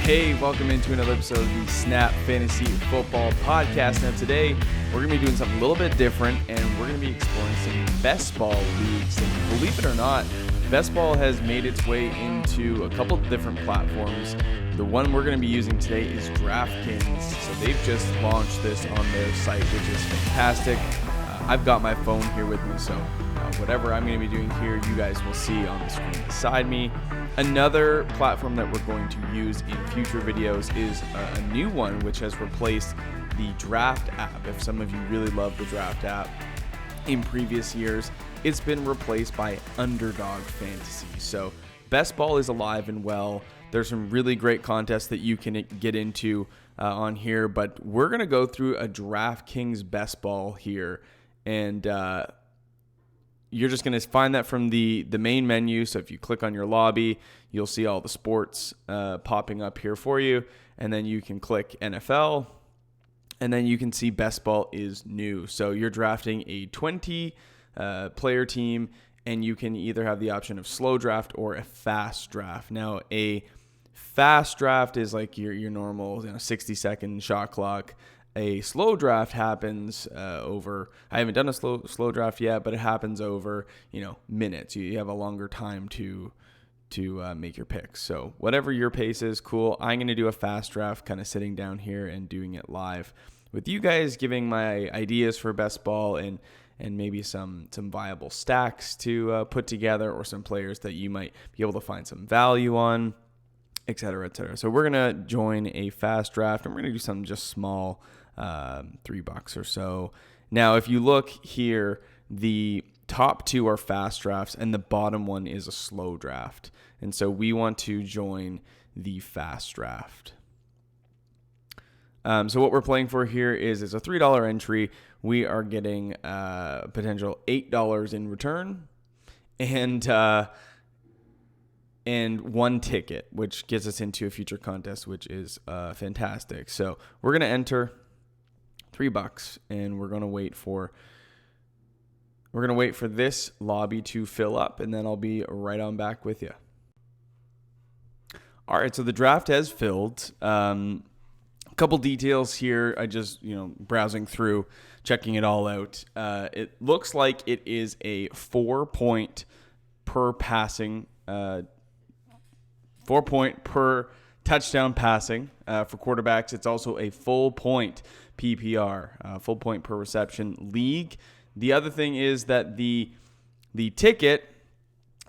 Hey, welcome into another episode of the Snap Fantasy Football Podcast. Now today, we're going to be doing something a little bit different, and we're going to be exploring some best ball leagues. And believe it or not, best ball has made its way into a couple of different platforms. The one we're going to be using today is DraftKings. So they've just launched this on their site, which is fantastic. I've got my phone here with me, so whatever I'm going to be doing here, you guys will see on the screen beside me. Another platform that we're going to use in future videos is a new one, which has replaced the Draft app. If some of you really love the Draft app in previous years, it's been replaced by Underdog Fantasy. So best ball is alive and well. There's some really great contests that you can get into on here, but we're going to go through a DraftKings best ball here, and you're just going to find that from the main menu. So if you click on your lobby, you'll see all the sports popping up here for you. And then you can click NFL. And then you can see best ball is new. So you're drafting a 20 player team. And you can either have the option of slow draft or a fast draft. Now, a fast draft is like your normal 60-second shot clock. A slow draft happens over, I haven't done a slow draft yet, but it happens over, minutes. You have a longer time to make your picks. So whatever your pace is, cool. I'm going to do a fast draft, kind of sitting down here and doing it live with you guys, giving my ideas for best ball and maybe some viable stacks to put together, or some players that you might be able to find some value on, et cetera, et cetera. So we're going to join a fast draft, and we're going to do something just small, $3 or so. Now, if you look here, the top two are fast drafts, and the bottom one is a slow draft. And so we want to join the fast draft. So what we're playing for here is a $3 entry. We are getting potential $8 in return, and one ticket, which gets us into a future contest, which is fantastic. So we're going to enter $3, and we're going to wait for this lobby to fill up, and then I'll be right on back with you. All right, so the draft has filled. A couple details here. I just, browsing through, checking it all out. It looks like it is a 4-point per passing 4-point per touchdown passing for quarterbacks. It's also a full point PPR, full point per reception league. The other thing is that the ticket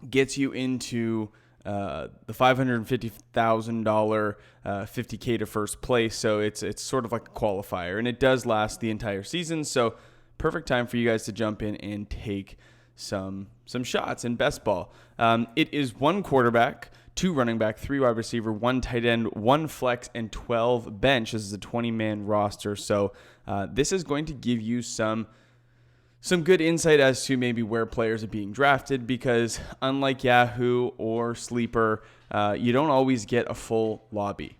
gets you into the $550,000 $50K to first place. So it's sort of like a qualifier, and it does last the entire season. So perfect time for you guys to jump in and take some shots in best ball. It is 1 quarterback, 2 running back, 3 wide receiver, 1 tight end, 1 flex, and 12 bench. This is a 20-man roster. So this is going to give you some good insight as to maybe where players are being drafted, because unlike Yahoo or Sleeper, you don't always get a full lobby.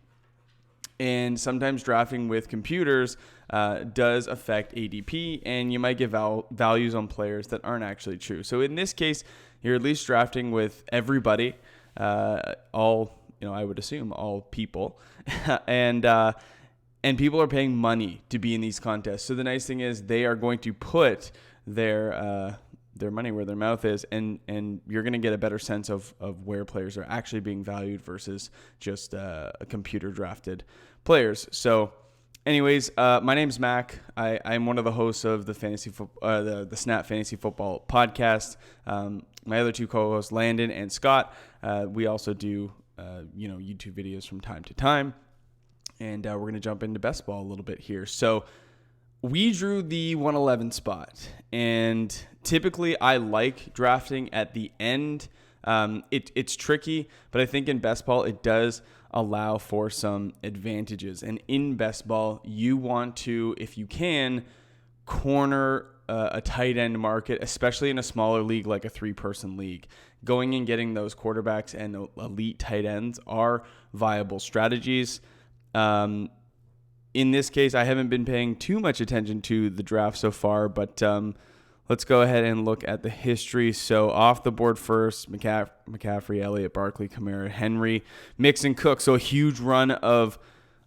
And sometimes drafting with computers does affect ADP, and you might get values on players that aren't actually true. So in this case, you're at least drafting with everybody, all, I would assume all people, and people are paying money to be in these contests. So the nice thing is they are going to put their money where their mouth is, and you're going to get a better sense of where players are actually being valued versus just a computer drafted players. So anyways, my name's Mack. I'm one of the hosts of the the Snap Fantasy Football Podcast. My other 2 co-hosts, Landon and Scott, we also do YouTube videos from time to time, and we're going to jump into best ball a little bit here. So we drew the 111 spot, and typically I like drafting at the end. It's tricky, but I think in best ball it does allow for some advantages. And in best ball, you want to, if you can, corner a tight end market, especially in a smaller league like a 3-person league. Going and getting those quarterbacks and elite tight ends are viable strategies. In this case, I haven't been paying too much attention to the draft so far, but Let's go ahead and look at the history. So off the board first, McCaffrey, Elliott, Barkley, Kamara, Henry, Mixon, Cook. So a huge run of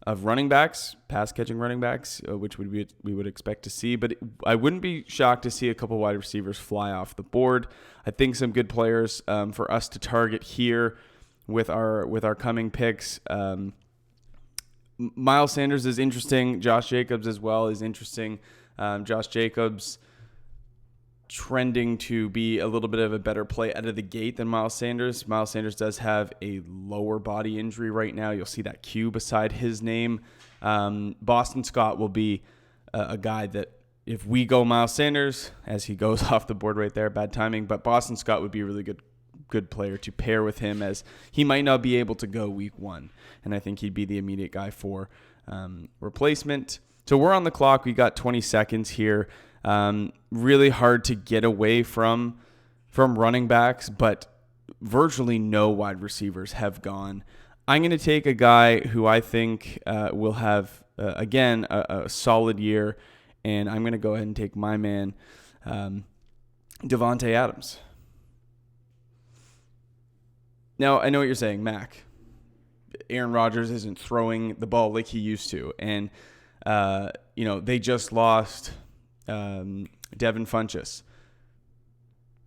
running backs, pass-catching running backs, which we would expect to see. But I wouldn't be shocked to see a couple wide receivers fly off the board. I think some good players for us to target here with our coming picks. Miles Sanders is interesting. Josh Jacobs as well is interesting. Josh Jacobs trending to be a little bit of a better play out of the gate than Miles Sanders. Miles Sanders does have a lower body injury right now. You'll see that Q beside his name. Boston Scott will be a guy that if we go Miles Sanders, as he goes off the board right there, bad timing, but Boston Scott would be a really good player to pair with him, as he might not be able to go week 1. And I think he'd be the immediate guy for replacement. So we're on the clock. We got 20 seconds here. Really hard to get away from running backs, but virtually no wide receivers have gone. I'm going to take a guy who I think will have, again, a solid year, and I'm going to go ahead and take my man, Devonta Adams. Now, I know what you're saying, Mack. Aaron Rodgers isn't throwing the ball like he used to, and they just lost Devin Funchess.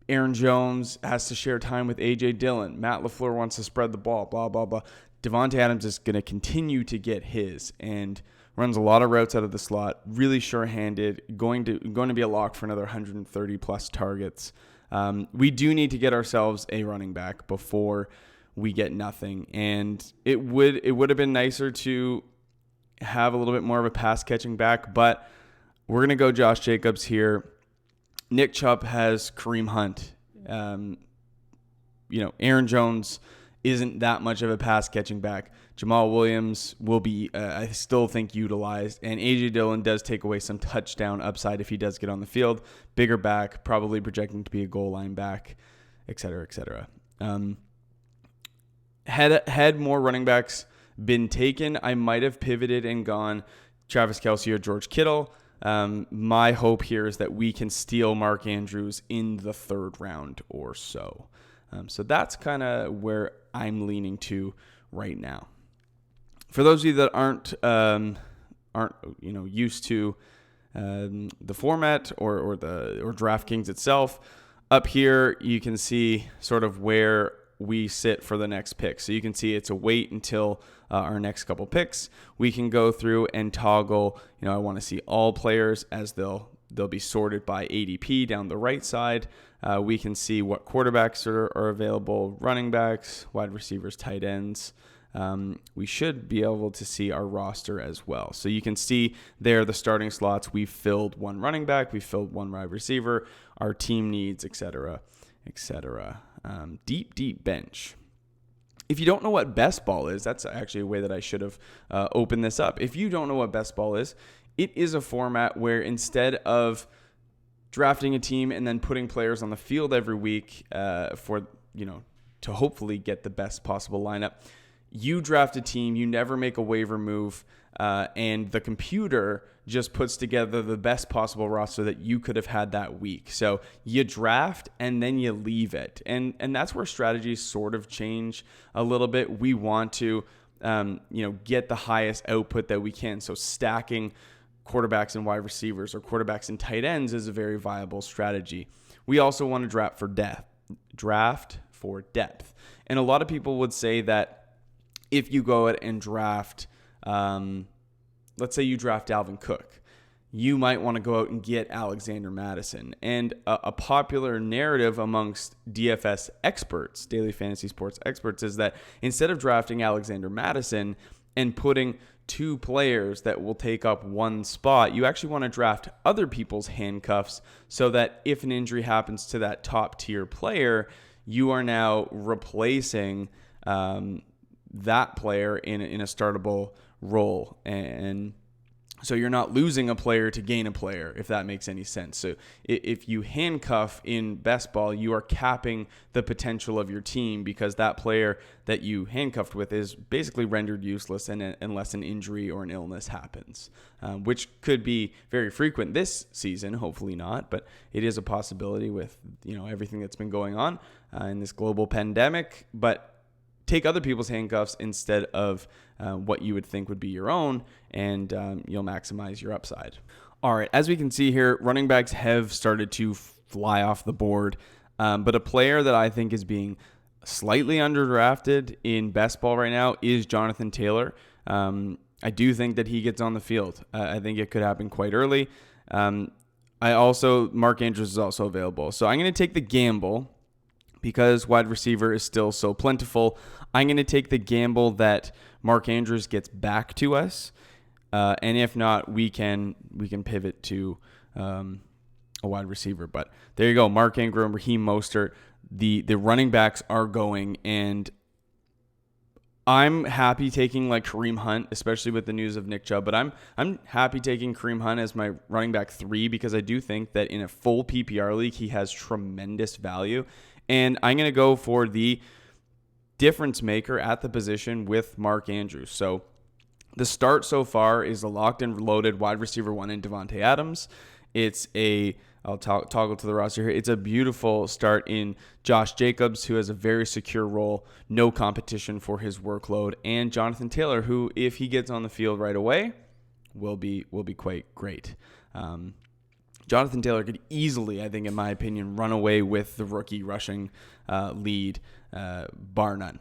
Aaron Jones has to share time with A.J. Dillon. Matt LaFleur wants to spread the ball, blah, blah, blah. Devonta Adams is going to continue to get his and runs a lot of routes out of the slot, really sure-handed, going to be a lock for another 130-plus targets. We do need to get ourselves a running back before we get nothing, and it would have been nicer to have a little bit more of a pass-catching back, but we're going to go Josh Jacobs here. Nick Chubb has Kareem Hunt. Aaron Jones isn't that much of a pass-catching back. Jamal Williams will be, I still think, utilized. And A.J. Dillon does take away some touchdown upside if he does get on the field. Bigger back, probably projecting to be a goal line back, et cetera, et cetera. Had more running backs been taken, I might have pivoted and gone Travis Kelce or George Kittle. My hope here is that we can steal Mark Andrews in the 3rd round or so. So that's kind of where I'm leaning to right now. For those of you that aren't used to the format or DraftKings itself, up here you can see sort of where we sit for the next pick. So you can see it's a wait until our next couple picks. We can go through and toggle, I want to see all players as they'll be sorted by ADP down the right side. We can see what quarterbacks are available, running backs, wide receivers, tight ends. We should be able to see our roster as well. So you can see there the starting slots. We've filled one running back. We've filled one wide receiver. Our team needs, et cetera, et cetera. Deep bench. If you don't know what best ball is, that's actually a way that I should have opened this up. If you don't know what best ball is, it is a format where instead of drafting a team and then putting players on the field every week to hopefully get the best possible lineup, you draft a team, you never make a waiver move, and the computer just puts together the best possible roster that you could have had that week. So you draft and then you leave it. And that's where strategies sort of change a little bit. We want to get the highest output that we can. So stacking quarterbacks and wide receivers or quarterbacks and tight ends is a very viable strategy. We also want to draft for depth. And a lot of people would say that if you go out and draft, let's say you draft Dalvin Cook, you might want to go out and get Alexander Mattison. And a popular narrative amongst DFS experts, daily fantasy sports experts, is that instead of drafting Alexander Mattison and putting 2 players that will take up 1 spot, you actually want to draft other people's handcuffs so that if an injury happens to that top tier player, you are now replacing that player in a startable role. And So you're not losing a player to gain a player, if that makes any sense. So if you handcuff in best ball, you are capping the potential of your team because that player that you handcuffed with is basically rendered useless unless an injury or an illness happens, which could be very frequent this season. Hopefully not, but it is a possibility with everything that's been going on in this global pandemic. But take other people's handcuffs instead of what you would think would be your own, and you'll maximize your upside. All right, as we can see here, running backs have started to fly off the board, but a player that I think is being slightly underdrafted in best ball right now is Jonathan Taylor. I do think that he gets on the field. I think it could happen quite early. Mark Andrews is also available. So I'm going to take the gamble because wide receiver is still so plentiful. I'm going to take the gamble that Mark Andrews gets back to us. And if not, we can pivot to a wide receiver. But there you go. Mark Ingram, Raheem Mostert. The running backs are going, and I'm happy taking like Kareem Hunt, especially with the news of Nick Chubb. But I'm happy taking Kareem Hunt as my running back 3 because I do think that in a full PPR league, he has tremendous value. And I'm going to go for the difference maker at the position with Mark Andrews. So the start so far is a locked and loaded wide receiver 1 in Devonta Adams. I'll toggle to the roster here. It's a beautiful start in Josh Jacobs, who has a very secure role, no competition for his workload, and Jonathan Taylor, who, if he gets on the field right away, will be quite great. Jonathan Taylor could easily, I think, in my opinion, run away with the rookie rushing lead, bar none.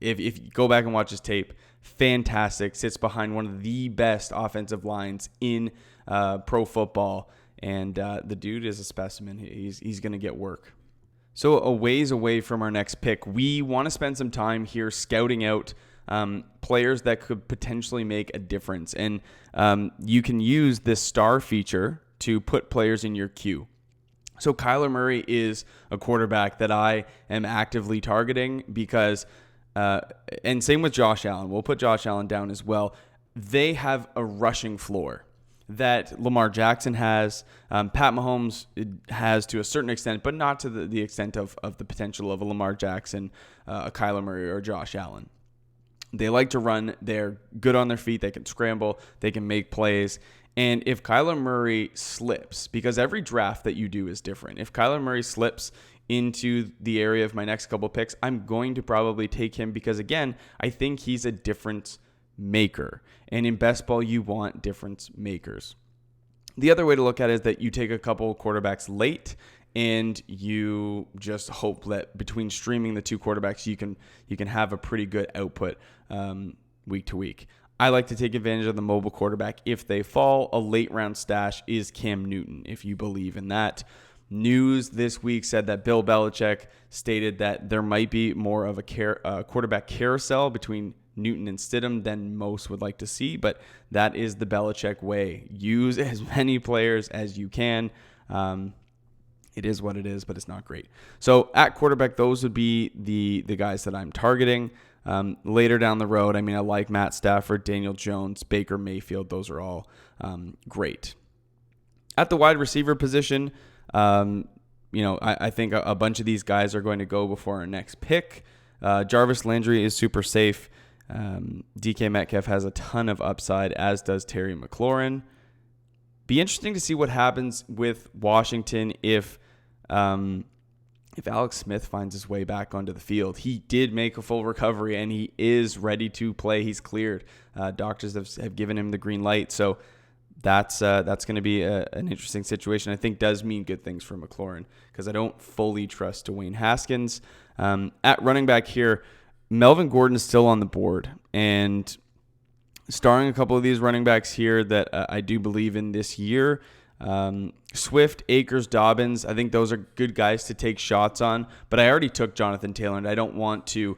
If you go back and watch his tape, fantastic. Sits behind one of the best offensive lines in pro football, and the dude is a specimen. He's going to get work. So a ways away from our next pick, we want to spend some time here scouting out players that could potentially make a difference. And you can use this star feature to put players in your queue. So Kyler Murray is a quarterback that I am actively targeting because, and same with Josh Allen. We'll put Josh Allen down as well. They have a rushing floor that Lamar Jackson has. Pat Mahomes has to a certain extent, but not to the extent of the potential of a Lamar Jackson, a Kyler Murray, or Josh Allen. They like to run. They're good on their feet. They can scramble. They can make plays. And if Kyler Murray slips, because every draft that you do is different, if Kyler Murray slips into the area of my next couple picks, I'm going to probably take him because, again, I think he's a difference maker. And in best ball, you want difference makers. The other way to look at it is that you take a couple quarterbacks late and you just hope that between streaming the 2 quarterbacks, you can have a pretty good output week to week. I like to take advantage of the mobile quarterback if they fall. A late round stash is Cam Newton, if you believe in that. News this week said that Bill Belichick stated that there might be more of a quarterback carousel between Newton and Stidham than most would like to see, but that is the Belichick way. Use as many players as you can. It is what it is, but it's not great. So at quarterback, those would be the guys that I'm targeting. Later down the road, I like Matt Stafford, Daniel Jones, Baker Mayfield. Those are all great. At the wide receiver position, I think a bunch of these guys are going to go before our next pick. Jarvis Landry is super safe. DK Metcalf has a ton of upside, as does Terry McLaurin. Be interesting to see what happens with Washington if Alex Smith finds his way back onto the field. He did make a full recovery, and he is ready to play. He's cleared. Doctors have given him the green light, so that's going to be an interesting situation. I think does mean good things for McLaurin because I don't fully trust Dwayne Haskins. At running back here, Melvin Gordon is still on the board, and starring a couple of these running backs here that I do believe in this year. Swift, Akers, Dobbins, I think those are good guys to take shots on, but I already took Jonathan Taylor, and I don't want to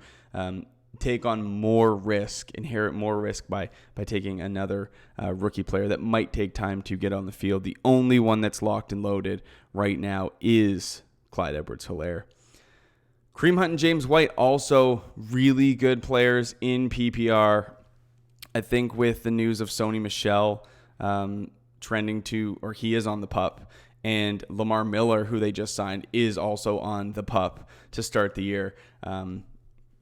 take on more risk, inherit more risk by taking another rookie player that might take time to get on the field. The only one that's locked and loaded right now is Clyde Edwards-Helaire. Kareem Hunt and James White, also really good players in PPR. I think with the news of Sony Michel trending to, or he is on the pup, and Lamar Miller, who they just signed, is also on the pup to start the year.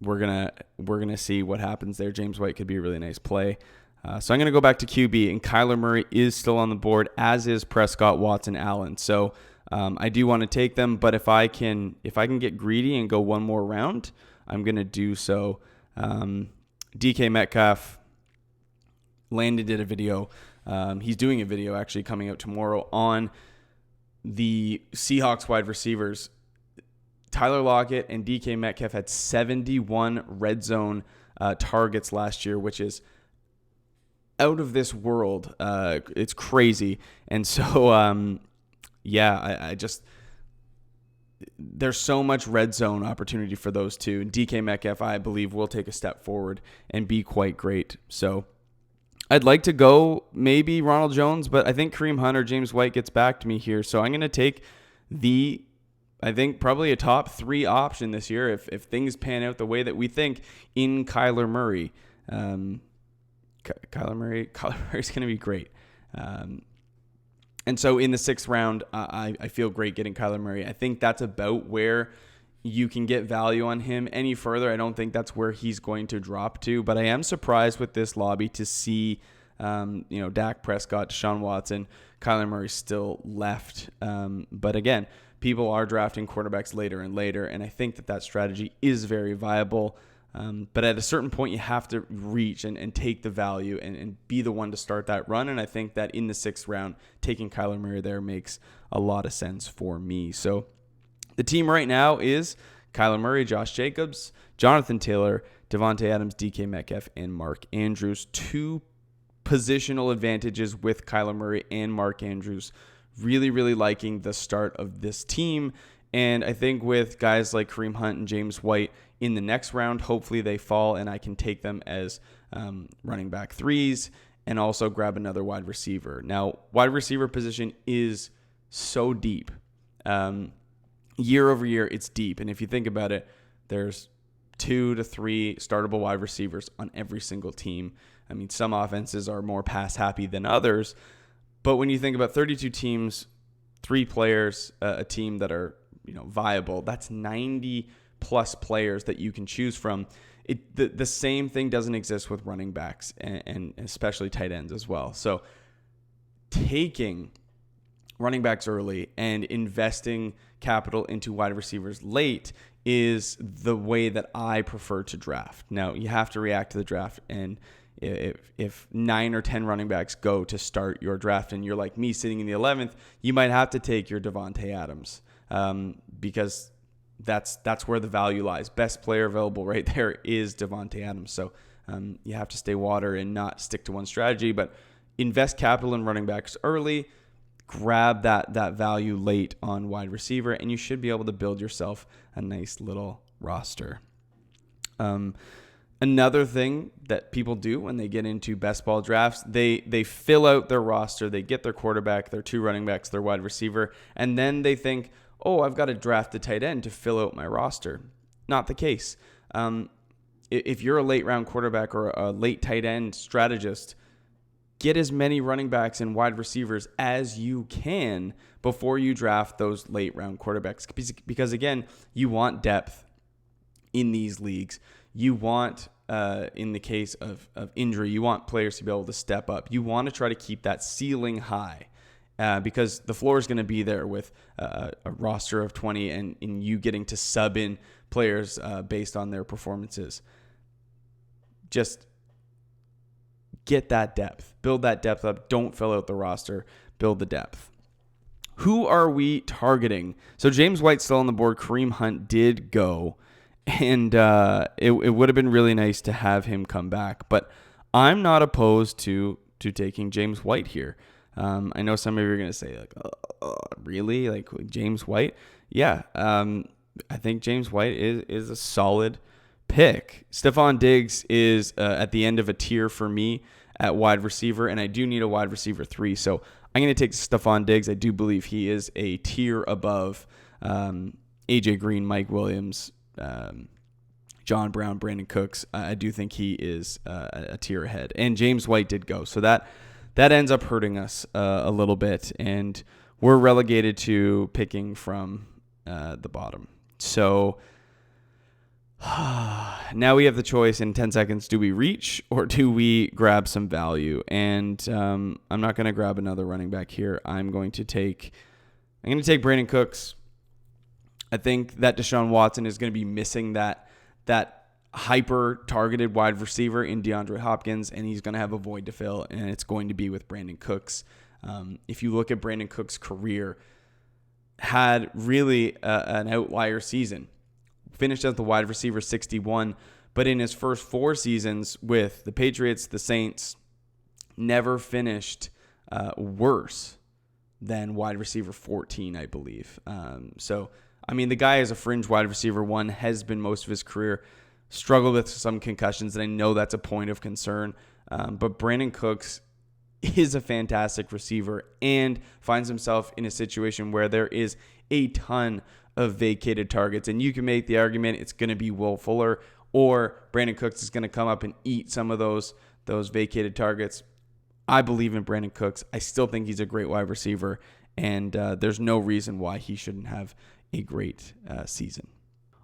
We're gonna see what happens there. James White could be a really nice play. So I'm gonna go back to QB, and Kyler Murray is still on the board, as is Prescott, Watson, Allen. So I do want to take them, but if I can get greedy and go one more round, I'm gonna do so. DK Metcalf, Landon did a video. He's doing a video actually coming out tomorrow on the Seahawks wide receivers. Tyler Lockett and DK Metcalf had 71 red zone targets last year, which is out of this world. It's crazy. And so, I just, there's so much red zone opportunity for those two. DK Metcalf, I believe, will take a step forward and be quite great. So I'd like to go maybe Ronald Jones, but I think Kareem Hunt or James White gets back to me here. So I'm going to take I think probably a top 3 option this year if things pan out the way that we think in Kyler Murray. Kyler Murray's going to be great. And so in the 6th round, I feel great getting Kyler Murray. I think that's about where you can get value on him. Any further, I don't think that's where he's going to drop to. But I am surprised with this lobby to see, Dak Prescott, Deshaun Watson, Kyler Murray still left. But again, people are drafting quarterbacks later and later, and I think that strategy is very viable. But at a certain point, you have to reach and take the value and be the one to start that run. And I think that in the 6th round, taking Kyler Murray there makes a lot of sense for me. So the team right now is Kyler Murray, Josh Jacobs, Jonathan Taylor, Devonta Adams, DK Metcalf, and Mark Andrews. 2 positional advantages with Kyler Murray and Mark Andrews. Really, really liking the start of this team. And I think with guys like Kareem Hunt and James White in the next round, hopefully they fall and I can take them as running back 3s and also grab another wide receiver. Now, wide receiver position is so deep. Year over year, it's deep. And if you think about it, there's 2 to 3 startable wide receivers on every single team. I mean, some offenses are more pass happy than others. But when you think about 32 teams, 3 players, a team that are viable, that's 90 plus players that you can choose from. The same thing doesn't exist with running backs and especially tight ends as well. So taking running backs early and investing capital into wide receivers late is the way that I prefer to draft. Now, you have to react to the draft, and if 9 or 10 running backs go to start your draft and you're like me sitting in the 11th, you might have to take your Devonta Adams because that's where the value lies. Best player available right there is Devonta Adams. So you have to stay water and not stick to one strategy, but invest capital in running backs early, grab that value late on wide receiver, and you should be able to build yourself a nice little roster. Another thing that people do when they get into best ball drafts, they fill out their roster, they get their quarterback, their 2 running backs, their wide receiver, and then they think, oh, I've got to draft a tight end to fill out my roster. Not the case. If you're a late round quarterback or a late tight end strategist, get as many running backs and wide receivers as you can before you draft those late round quarterbacks. Because again, you want depth in these leagues. You want, in the case of injury, you want players to be able to step up. You want to try to keep that ceiling high because the floor is going to be there with a roster of 20 and you getting to sub in players based on their performances. Just get that depth. Build that depth up. Don't fill out the roster. Build the depth. Who are we targeting? So James White's still on the board. Kareem Hunt did go. And it would have been really nice to have him come back. But I'm not opposed to taking James White here. I know some of you are going to say, like, really? Like James White? Yeah. I think James White is a solid pick. Stephon Diggs is at the end of a tier for me at wide receiver, and I do need a wide receiver 3. So I'm going to take Stephon Diggs. I do believe he is a tier above AJ Green, Mike Williams, John Brown, Brandon Cooks, I do think he is a tier ahead. And James White did go. So that ends up hurting us a little bit. And we're relegated to picking from the bottom. So now we have the choice in 10 seconds. Do we reach or do we grab some value? And I'm not going to grab another running back here. I'm going to take Brandon Cooks. I think that Deshaun Watson is going to be missing that hyper-targeted wide receiver in DeAndre Hopkins, and he's going to have a void to fill, and it's going to be with Brandon Cooks. If you look at Brandon Cooks' career, had really an outlier season. Finished as the wide receiver 61, but in his first 4 seasons with the Patriots, the Saints, never finished worse than wide receiver 14, I believe. So, I mean, the guy is a fringe wide receiver 1, has been most of his career, struggled with some concussions, and I know that's a point of concern. But Brandon Cooks is a fantastic receiver and finds himself in a situation where there is a ton of vacated targets. And you can make the argument it's going to be Will Fuller or Brandon Cooks is going to come up and eat some of those vacated targets. I believe in Brandon Cooks. I still think he's a great wide receiver, and there's no reason why he shouldn't have a great season.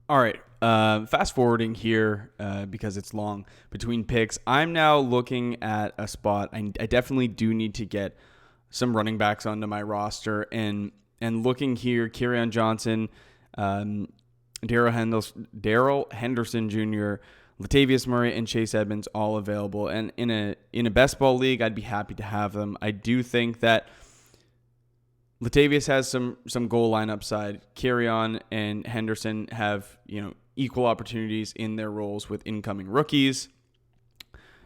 All right, fast forwarding here because it's long between picks. I'm now looking at a spot. I definitely do need to get some running backs onto my roster, and looking here, Kerryon Johnson, Darrell Henderson Jr., Latavius Murray, and Chase Edmonds all available. And in a best ball league, I'd be happy to have them. I do think that Latavius has some goal line upside. Kerryon and Henderson have equal opportunities in their roles with incoming rookies.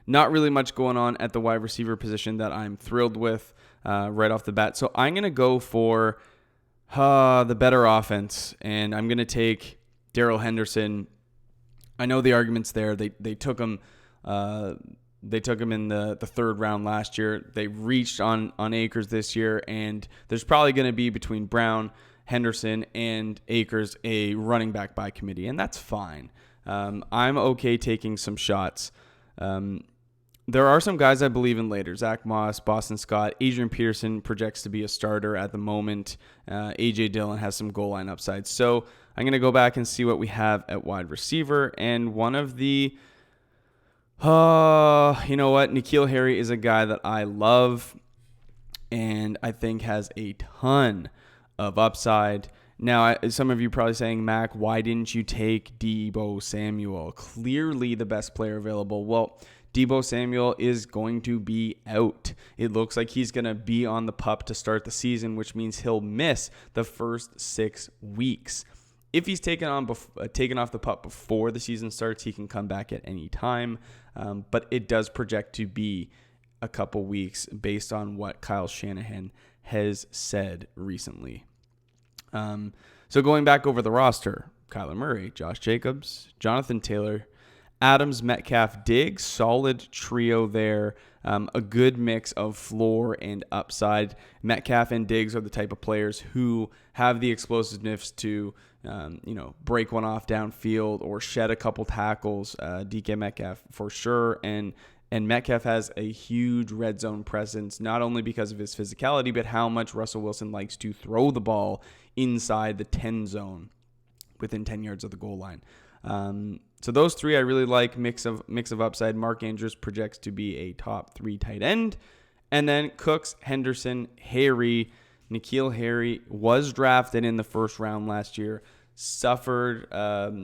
Not really much going on at the wide receiver position that I'm thrilled with right off the bat. So I'm going to go for the better offense, and I'm going to take Darrell Henderson. I know the argument's there. They took him. They took him in the 3rd round last year. They reached on Akers this year, and there's probably going to be between Brown, Henderson, and Akers a running back by committee, and that's fine. I'm okay taking some shots. There are some guys I believe in later. Zach Moss, Boston Scott, Adrian Peterson projects to be a starter at the moment. A.J. Dillon has some goal line upside. So I'm going to go back and see what we have at wide receiver, and one of the you know what? N'Keal Harry is a guy that I love and I think has a ton of upside. Now, some of you probably saying, Mack, why didn't you take Deebo Samuel? Clearly the best player available. Well, Deebo Samuel is going to be out. It looks like he's going to be on the PUP to start the season, which means he'll miss the first 6 weeks. If he's taken off the PUP before the season starts, he can come back at any time. But it does project to be a couple weeks based on what Kyle Shanahan has said recently. So going back over the roster, Kyler Murray, Josh Jacobs, Jonathan Taylor, Adams, Metcalf, Diggs, solid trio there. A good mix of floor and upside. Metcalf and Diggs are the type of players who have the explosiveness to break one off downfield or shed a couple tackles. DK Metcalf for sure. And Metcalf has a huge red zone presence, not only because of his physicality, but how much Russell Wilson likes to throw the ball inside the 10 zone within 10 yards of the goal line. So those 3 I really like. Mix of upside. Mark Andrews projects to be a top 3 tight end. And then Cooks, Henderson, Harry. N'Keal Harry was drafted in the 1st round last year. Suffered,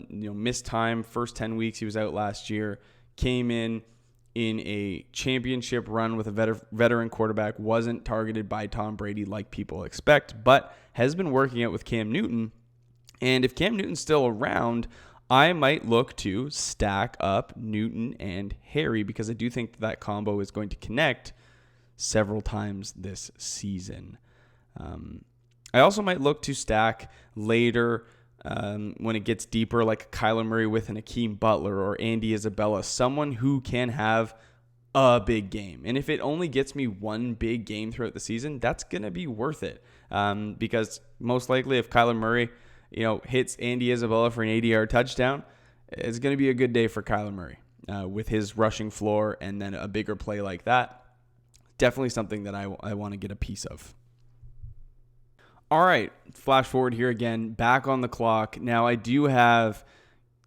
missed time. First 10 weeks he was out last year. Came in a championship run with a veteran quarterback. Wasn't targeted by Tom Brady like people expect, but has been working out with Cam Newton. And if Cam Newton's still around, I might look to stack up Newton and Harry because I do think that combo is going to connect several times this season. I also might look to stack later when it gets deeper, like Kyler Murray with an Akeem Butler or Andy Isabella, someone who can have a big game. And if it only gets me one big game throughout the season, that's going to be worth it. Because most likely if Kyler Murray hits Andy Isabella for an 80-yard touchdown, it's going to be a good day for Kyler Murray with his rushing floor and then a bigger play like that. Definitely something that I want to get a piece of. All right, flash forward here again, back on the clock. Now I do have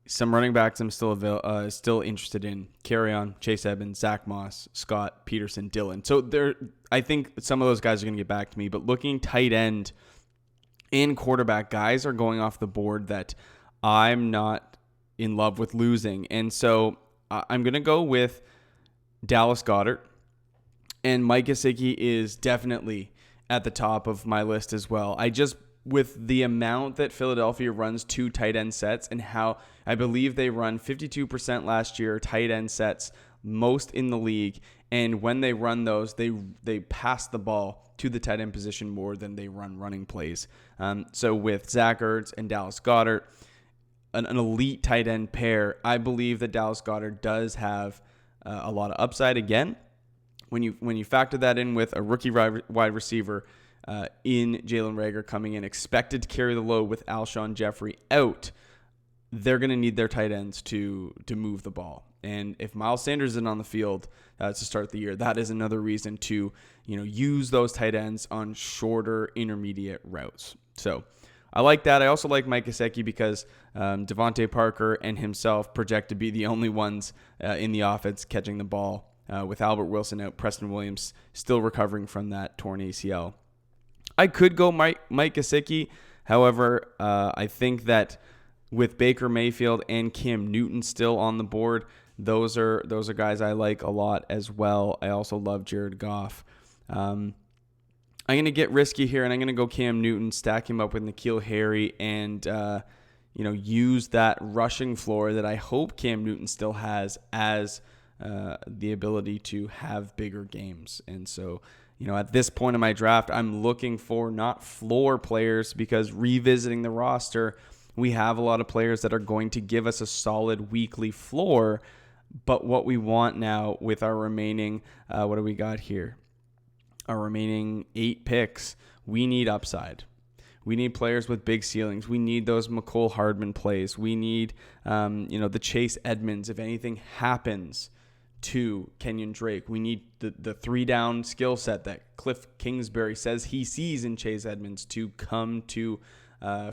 some running backs I'm still interested in. Kerryon, Chase Edmonds, Zach Moss, Scott, Peterson, Dillon. So I think some of those guys are going to get back to me. But looking tight end and quarterback, guys are going off the board that I'm not in love with losing. And so I'm going to go with Dallas Goedert. And Mike Gesicki is definitely at the top of my list as well. With the amount that Philadelphia runs 2 tight end sets and how I believe they run 52% last year tight end sets, most in the league. And when they run those, they pass the ball to the tight end position more than they run running plays. So with Zach Ertz and Dallas Goedert, an elite tight end pair, I believe that Dallas Goedert does have a lot of upside again. When you factor that in with a rookie wide receiver in Jalen Reagor coming in, expected to carry the load with Alshon Jeffrey out, they're going to need their tight ends to move the ball. And if Miles Sanders isn't on the field to start the year, that is another reason to use those tight ends on shorter intermediate routes. So I like that. I also like Mike Gesicki because Devontae Parker and himself project to be the only ones in the offense catching the ball. With Albert Wilson out, Preston Williams still recovering from that torn ACL. I could go Mike Gesicki. However, I think that with Baker Mayfield and Cam Newton still on the board, those are guys I like a lot as well. I also love Jared Goff. I'm going to get risky here, and I'm going to go Cam Newton, stack him up with N'Keal Harry, and use that rushing floor that I hope Cam Newton still has as the ability to have bigger games. And so, at this point in my draft, I'm looking for not floor players, because revisiting the roster, we have a lot of players that are going to give us a solid weekly floor. But what we want now with our remaining, what do we got here? Our remaining 8 picks, we need upside. We need players with big ceilings. We need those McCole Hardman plays. We need, the Chase Edmonds. If anything happens to Kenyon Drake, we need the 3-down skill set that Cliff Kingsbury says he sees in Chase Edmonds to come to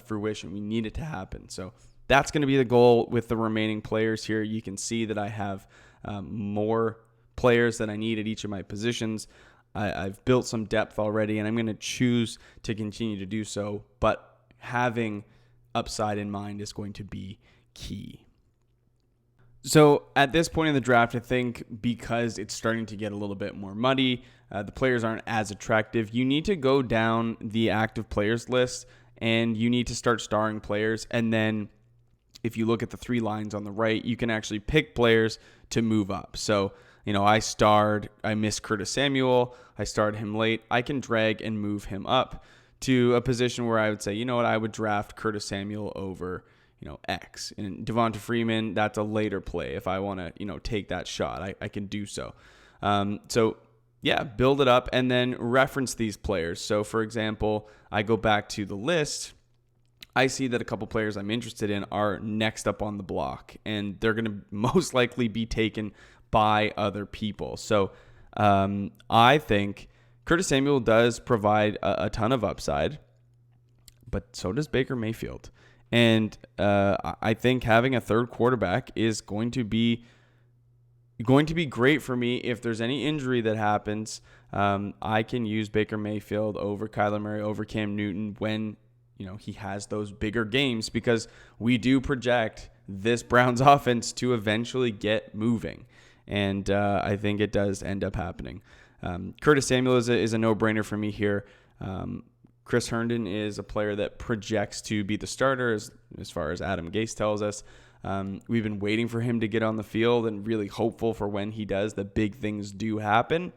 fruition. We need it to happen. So that's going to be the goal with the remaining players here. You can see that I have more players than I need at each of my positions. I've built some depth already, and I'm going to choose to continue to do so. But having upside in mind is going to be key. So at this point in the draft, I think because it's starting to get a little bit more muddy, the players aren't as attractive, you need to go down the active players list and you need to start starring players. And then if you look at the 3 lines on the right, you can actually pick players to move up. So, I missed Curtis Samuel. I started him late. I can drag and move him up to a position where I would say, I would draft Curtis Samuel over X. And Devonta Freeman, that's a later play. If I want to, take that shot, I can do so. Build it up and then reference these players. So, for example, I go back to the list. I see that a couple players I'm interested in are next up on the block, and they're going to most likely be taken by other people. So, I think Curtis Samuel does provide a ton of upside, but so does Baker Mayfield. And I think having a third quarterback is going to be great for me. If there's any injury that happens, I can use Baker Mayfield over Kyler Murray, over Cam Newton when he has those bigger games, because we do project this Browns offense to eventually get moving. And I think it does end up happening. Curtis Samuel is a no-brainer for me here. Chris Herndon is a player that projects to be the starter as far as Adam Gase tells us. We've been waiting for him to get on the field and really hopeful for when he does that big things do happen.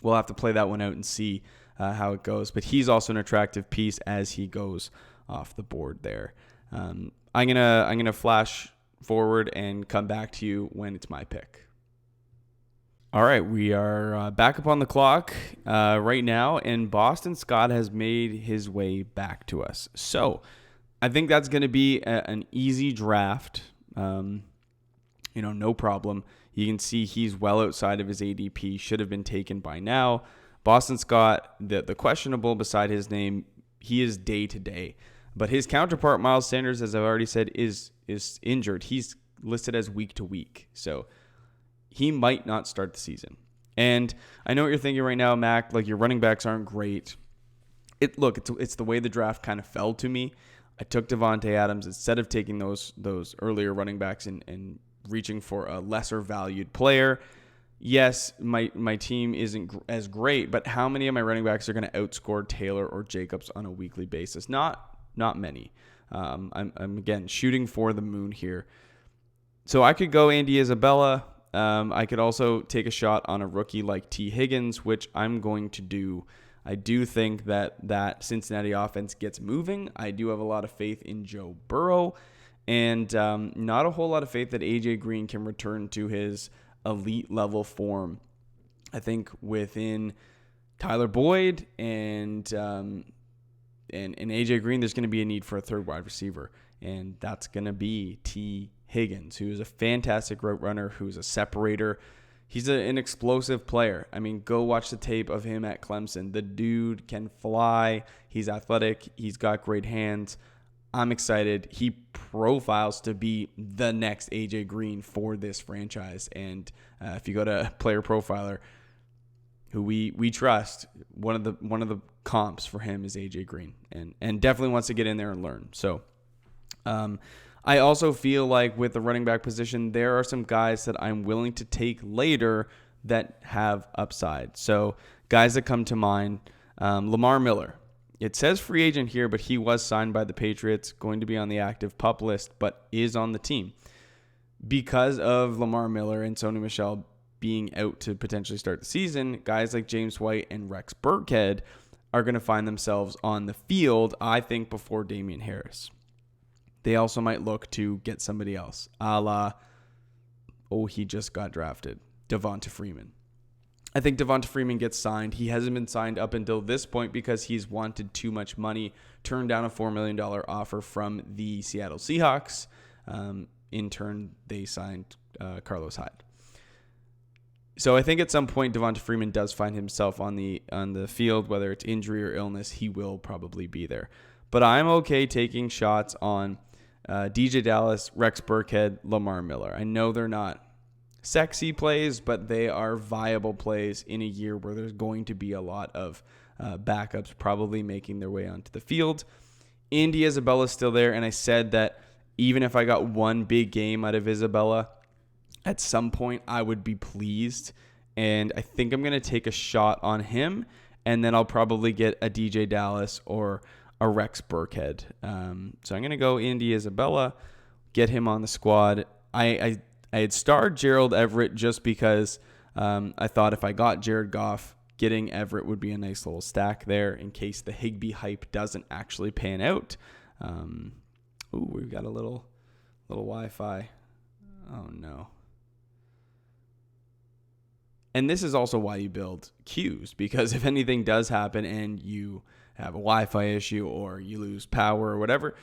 We'll have to play that one out and see how it goes. But he's also an attractive piece as he goes off the board there. I'm gonna flash forward and come back to you when it's my pick. All right, we are back up on the clock right now, and Boston Scott has made his way back to us. So I think that's going to be an easy draft. no problem. You can see he's well outside of his ADP, should have been taken by now. Boston Scott, the questionable beside his name, he is day to day. But his counterpart, Miles Sanders, as I've already said, is injured. He's listed as week to week. So he might not start the season. And I know what you're thinking right now, Mac, like your running backs aren't great. It's the way the draft kind of fell to me. I took Devonta Adams instead of taking those earlier running backs and reaching for a lesser valued player. Yes, my team isn't as great, but how many of my running backs are going to outscore Taylor or Jacobs on a weekly basis? Not many. I'm again shooting for the moon here. So I could go Andy Isabella. I could also take a shot on a rookie like T. Higgins, which I'm going to do. I do think that Cincinnati offense gets moving. I do have a lot of faith in Joe Burrow, and not a whole lot of faith that A.J. Green can return to his elite level form. I think within Tyler Boyd and A.J. Green, there's going to be a need for a third wide receiver, and that's going to be T. Higgins, who is a fantastic route runner, who's a separator. He's an explosive player. I mean, go watch the tape of him at Clemson. The dude can fly. He's athletic. He's got great hands. I'm excited. He profiles to be the next AJ Green for this franchise. And if you go to Player Profiler, who we trust, one of the comps for him is AJ Green, and definitely wants to get in there and learn. So, I also feel like with the running back position, there are some guys that I'm willing to take later that have upside. So guys that come to mind, Lamar Miller. It says free agent here, but he was signed by the Patriots, going to be on the active PUP list, but is on the team. Because of Lamar Miller and Sony Michel being out to potentially start the season, guys like James White and Rex Burkhead are going to find themselves on the field, I think, before Damian Harris. They also might look to get somebody else, a la, he just got drafted, Devonta Freeman. I think Devonta Freeman gets signed. He hasn't been signed up until this point because he's wanted too much money, turned down a $4 million offer from the Seattle Seahawks. In turn, they signed Carlos Hyde. So I think at some point Devonta Freeman does find himself on the field, whether it's injury or illness, he will probably be there. But I'm okay taking shots on DJ Dallas, Rex Burkhead, Lamar Miller. I know they're not sexy plays, but they are viable plays in a year where there's going to be a lot of backups probably making their way onto the field. Andy Isabella is still there, and I said that even if I got one big game out of Isabella, at some point I would be pleased, and I think I'm going to take a shot on him, and then I'll probably get a DJ Dallas or a Rex Burkhead. So I'm going to go Andy Isabella, get him on the squad. I had starred Gerald Everett just because I thought if I got Jared Goff, getting Everett would be a nice little stack there in case the Higbee hype doesn't actually pan out. We've got a little Wi-Fi. Oh, no. And this is also why you build queues, because if anything does happen and you have a Wi-Fi issue or you lose power or whatever,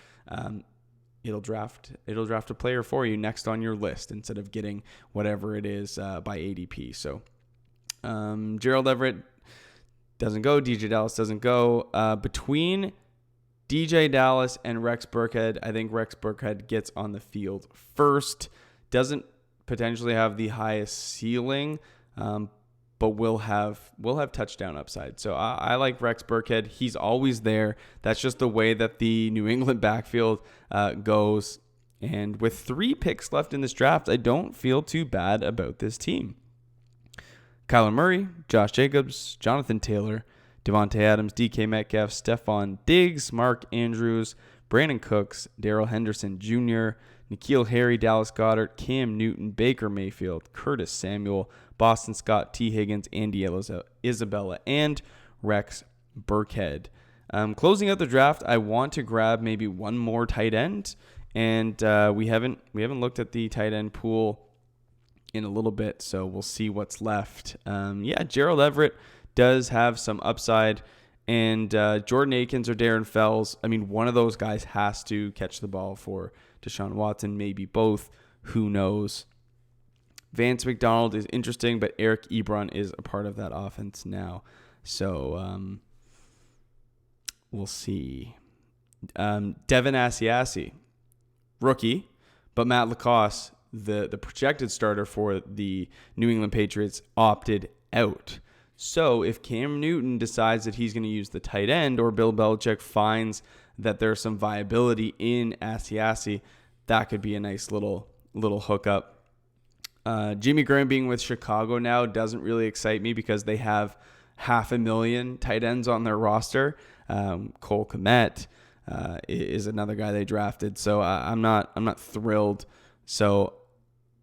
it'll draft a player for you next on your list instead of getting whatever it is by ADP. So Gerald Everett doesn't go. DJ Dallas doesn't go. Between DJ Dallas and Rex Burkhead, I think Rex Burkhead gets on the field first. Doesn't potentially have the highest ceiling, but we'll have touchdown upside. So I like Rex Burkhead. He's always there. That's just the way that the New England backfield goes. And with 3 picks left in this draft, I don't feel too bad about this team. Kyler Murray, Josh Jacobs, Jonathan Taylor, Devonta Adams, DK Metcalf, Stephon Diggs, Mark Andrews, Brandon Cooks, Darrell Henderson Jr., N'Keal Harry, Dallas Goedert, Cam Newton, Baker Mayfield, Curtis Samuel, Boston Scott, T. Higgins, Andy Isabella, and Rex Burkhead. Closing out the draft, I want to grab maybe one more tight end, and we haven't looked at the tight end pool in a little bit, so we'll see what's left. Gerald Everett does have some upside, and Jordan Akins or Darren Fells, I mean, one of those guys has to catch the ball for Deshaun Watson, maybe both. Who knows? Vance McDonald is interesting, but Eric Ebron is a part of that offense now. So we'll see. Devin Asiasi, rookie, but Matt Lacoste, the projected starter for the New England Patriots, opted out. So if Cam Newton decides that he's going to use the tight end, or Bill Belichick finds that there's some viability in Asiasi, that could be a nice little hookup. Jimmy Graham being with Chicago now doesn't really excite me because they have 500,000 tight ends on their roster. Cole Kmet is another guy they drafted, so I'm not thrilled. So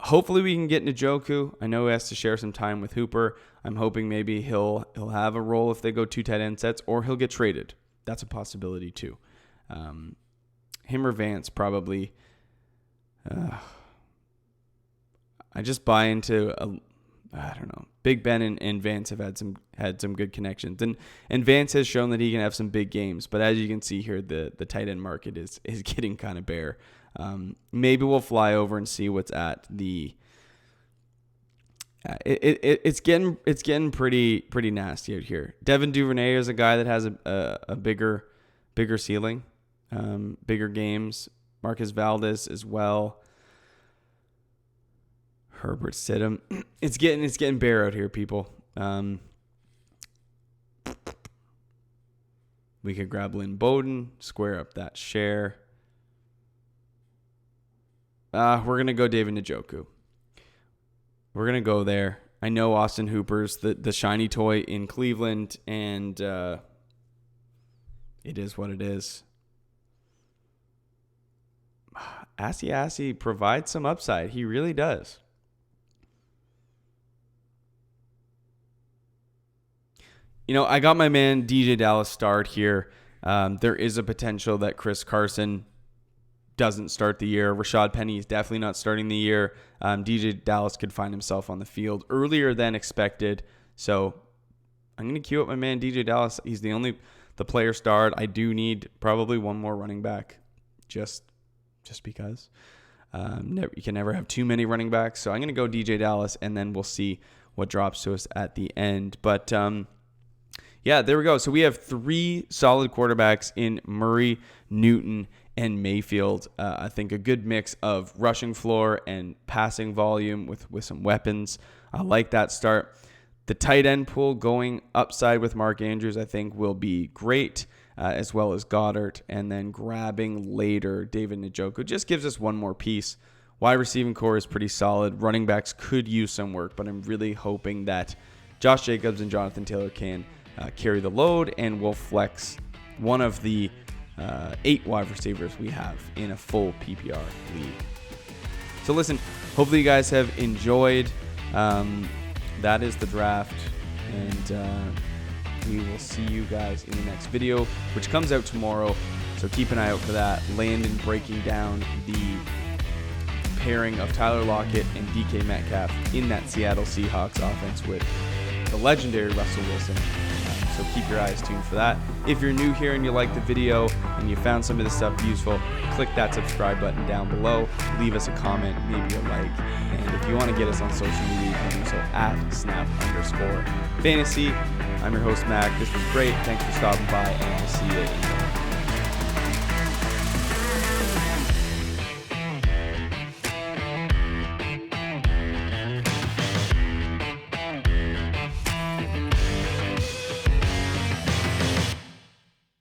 hopefully we can get Njoku. I know he has to share some time with Hooper. I'm hoping maybe he'll have a role if they go 2 tight end sets, or he'll get traded. That's a possibility too. Him or Vance probably. I just buy into I don't know. Big Ben and Vance have had some good connections, and Vance has shown that he can have some big games. But as you can see here, the tight end market is getting kind of bare. Maybe we'll fly over and see what's at the. It's getting pretty nasty out here. Devin Duvernay is a guy that has a bigger ceiling, bigger games. Marcus Valdez as well. Herbert Stidham. It's getting bare out here, people. We could grab Lynn Bowden, square up that share. We're gonna go David Njoku. We're gonna go there. I know Austin Hooper's the shiny toy in Cleveland, and it is what it is. Asiasi provides some upside. He really does. You know, I got my man DJ Dallas start here. There is a potential that Chris Carson doesn't start the year. Rashad Penny is definitely not starting the year. DJ Dallas could find himself on the field earlier than expected. So I'm going to queue up my man DJ Dallas. He's the player starred. I do need probably one more running back just because. You can never have too many running backs. So I'm going to go DJ Dallas, and then we'll see what drops to us at the end. But yeah, there we go. So we have 3 solid quarterbacks in Murray, Newton, and Mayfield. I think a good mix of rushing floor and passing volume with some weapons. I like that start. The tight end pool going upside with Mark Andrews, I think, will be great, as well as Goddard. And then grabbing later David Njoku just gives us one more piece. Wide receiving core is pretty solid. Running backs could use some work, but I'm really hoping that Josh Jacobs and Jonathan Taylor can carry the load, and we'll flex one of the 8 wide receivers we have in a full PPR league. So listen, hopefully you guys have enjoyed. That is the draft, and we will see you guys in the next video, which comes out tomorrow. So keep an eye out for that. Landon breaking down the pairing of Tyler Lockett and DK Metcalf in that Seattle Seahawks offense with the legendary Russell Wilson. So keep your eyes tuned for that. If you're new here and you like the video and you found some of this stuff useful, click that subscribe button down below. Leave us a comment, maybe a like. And if you want to get us on social media, you can do so at @snap_fantasy. I'm your host, Mack. This was great. Thanks for stopping by, and we'll see you in the